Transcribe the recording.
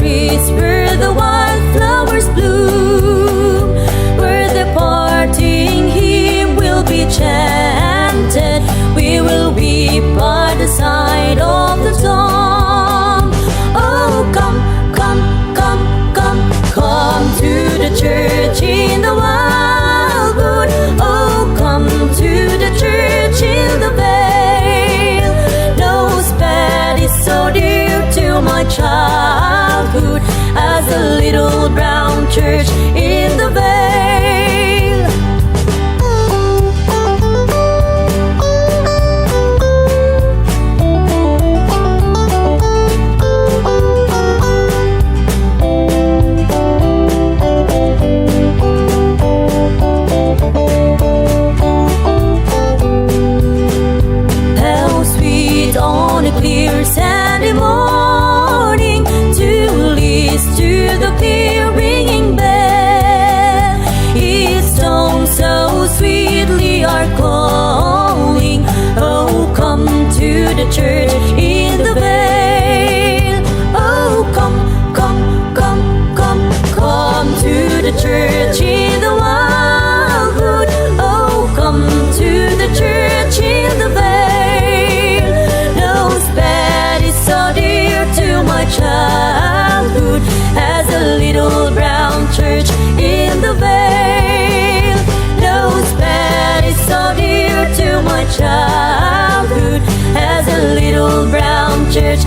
trees where the wildflowers bloom, where the parting hymn will be chanted. We will weep by the side of the storm. Oh, come, come, come, come, come to the church in the Wildwood. Oh, come to the church in the vale. Those paths is so dear to my childhood as a little brown church in the vale. On a clear Sunday morning to listen to the clear ringing bell. Its tones so sweetly are calling. Oh, come to the church in the vale. Oh, come, come, come, come, come to the church in the Wildwood. Oh, come to the church in the vale. To my childhood as a little brown church in the vale. Those paths is so dear to my childhood as a little brown church